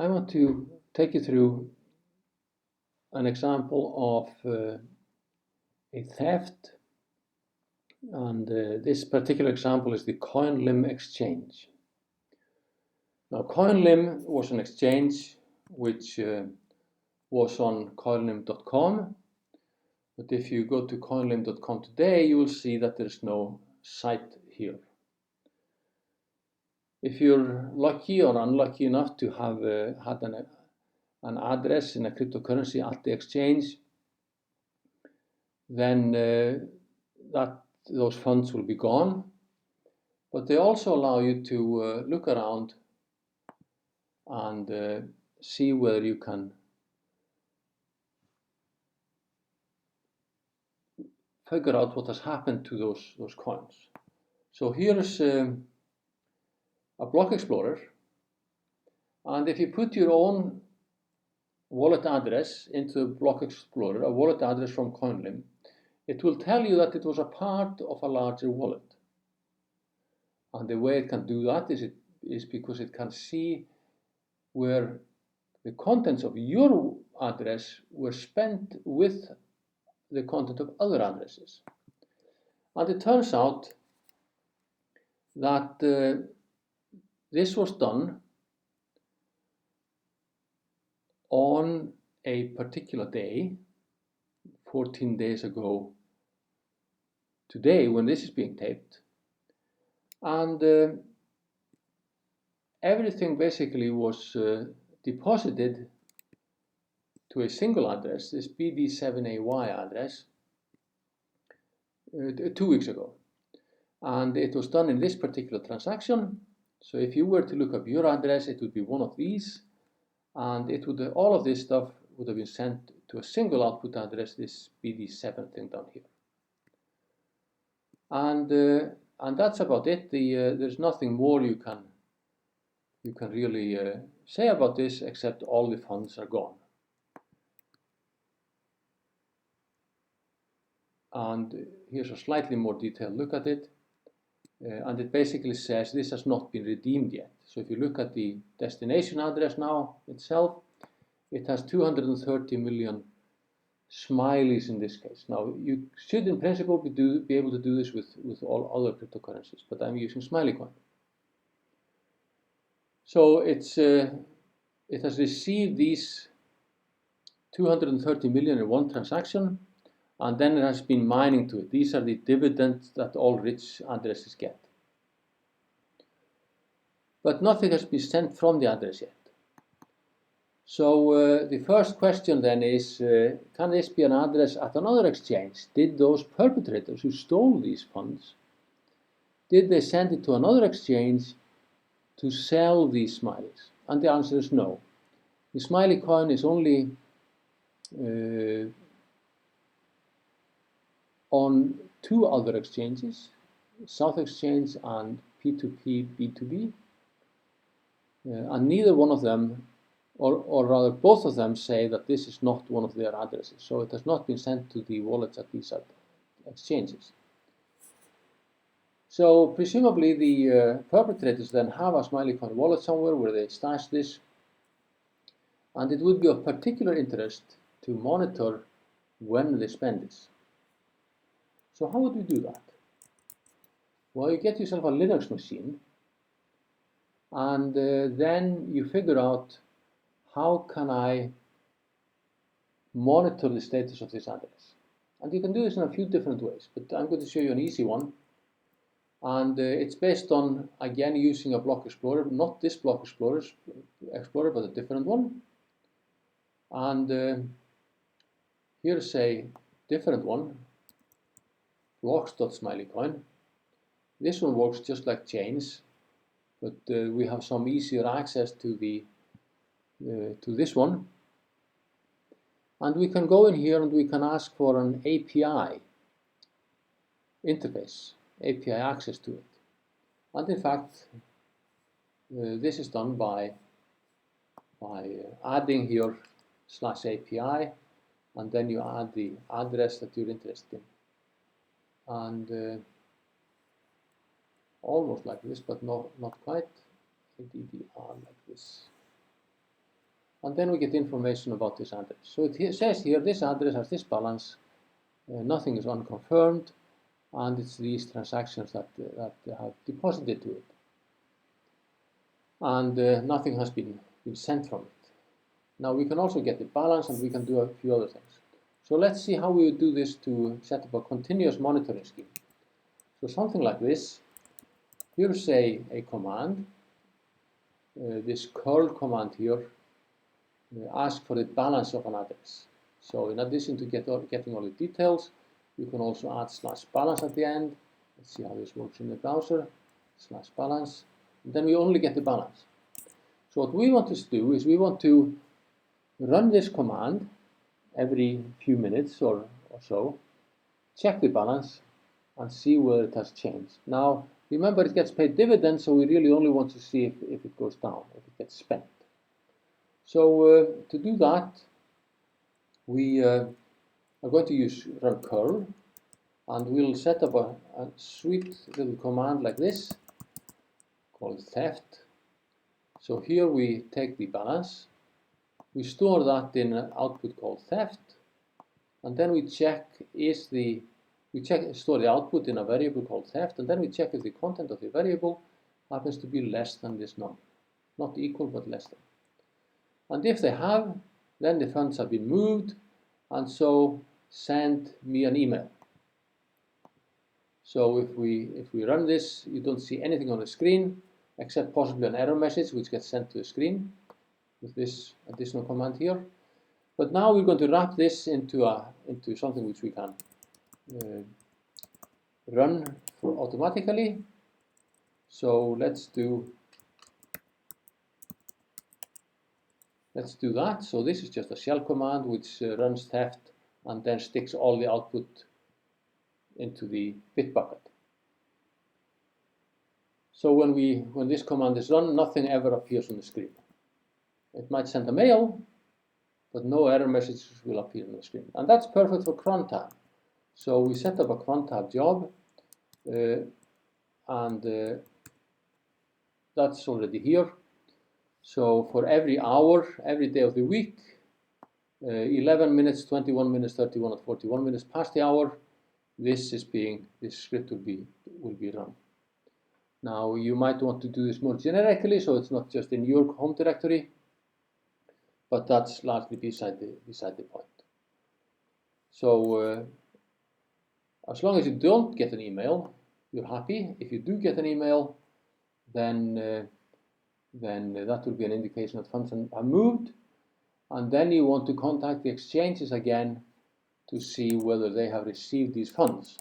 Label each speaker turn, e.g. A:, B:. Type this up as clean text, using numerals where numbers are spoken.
A: I want to take you through an example of a theft, and this particular example is the CoinLim exchange. Now, CoinLim was an exchange which was on coinlim.com, but if you go to coinlim.com today, you will see that there's no site here. If you're lucky or unlucky enough to have had an address in a cryptocurrency at the exchange, then those funds will be gone. But they also allow you to look around and see whether you can figure out what has happened to those coins. So here's a block explorer, and if you put your own wallet address into the block explorer, a wallet address from CoinLim, it will tell you that it was a part of a larger wallet. And the way it can do that is because it can see where the contents of your address were spent with the content of other addresses. And it turns out that this was done on a particular day, 14 days ago today, when this is being taped. And everything basically was deposited to a single address, this BD7AY address, 2 weeks ago. And it was done in this particular transaction. So if you were to look up your address, it would be one of these, and it would all of this stuff would have been sent to a single output address, this BD7 thing down here. And that's about it. There's nothing more you can really say about this, except all the funds are gone. And here's a slightly more detailed look at it. And it basically says this has not been redeemed yet. So if you look at the destination address now itself, it has 230 million smileys in this case. Now, you should in principle be able to do this with all other cryptocurrencies, but I'm using SmileyCoin. So it has received these 230 million in one transaction, and then it has been mining to it. These are the dividends that all rich addresses get. But nothing has been sent from the address yet. So the first question then is, can this be an address at another exchange? Did those perpetrators who stole these funds, did they send it to another exchange to sell these smileys? And the answer is no. The SmileyCoin is only on 2 other exchanges, South Exchange and P2P, B2B, and neither one of them, or rather both of them, say that this is not one of their addresses. So it has not been sent to the wallets at these exchanges. So presumably the perpetrators then have a SmileyCoin wallet somewhere where they stash this, and it would be of particular interest to monitor when they spend this. So how would we do that? Well, you get yourself a Linux machine, and then you figure out, how can I monitor the status of this address? And you can do this in a few different ways, but I'm going to show you an easy one. And it's based on, again, using a block explorer, not this block explorer, but a different one. And here's a different one, blocks.smileycoin. This one works just like chains, but we have some easier access to this one. And we can go in here and we can ask for an API interface, API access to it. And in fact, this is done by adding here /API, and then you add the address that you're interested in. And almost like this, but not quite, DDR like this. and then we get information about this address. So it says here, this address has this balance, nothing is unconfirmed, and it's these transactions that have deposited to it. And nothing has been sent from it. Now we can also get the balance, and we can do a few other things. So let's see how we would do this to set up a continuous monitoring scheme. So something like this. Here's a command. This curl command here asks for the balance of an address. So in addition to getting all the details, you can also add /balance at the end. Let's see how this works in the browser. /balance. And then we only get the balance. So what we want to do is we want to run this command every few minutes or so, check the balance, and see whether it has changed. Now, remember, it gets paid dividends, so we really only want to see if it goes down, if it gets spent. So to do that, we are going to use run curl, and we'll set up a sweet little command like this, called theft. So here we take the balance, we store that in an output called theft, and then we check store the output in a variable called theft, and then we check if the content of the variable happens to be less than this number. Not equal, but less than. And if they have, then the funds have been moved, and so send me an email. So if we run this, you don't see anything on the screen, except possibly an error message which gets sent to the screen with this additional command here. But now we're going to wrap this into something which we can run automatically. So let's do that. So this is just a shell command which runs theft and then sticks all the output into the bit bucket. So when this command is run, nothing ever appears on the screen. It might send a mail, but no error messages will appear on the screen. And that's perfect for cron tab. So we set up a cron tab job, and that's already here. So for every hour, every day of the week, 11 minutes, 21 minutes, 31 and 41 minutes past the hour, this script will be run. Now you might want to do this more generically, so it's not just in your home directory, but that's largely beside the point. So as long as you don't get an email, you're happy. If you do get an email, then that will be an indication that funds are moved, and then you want to contact the exchanges again to see whether they have received these funds.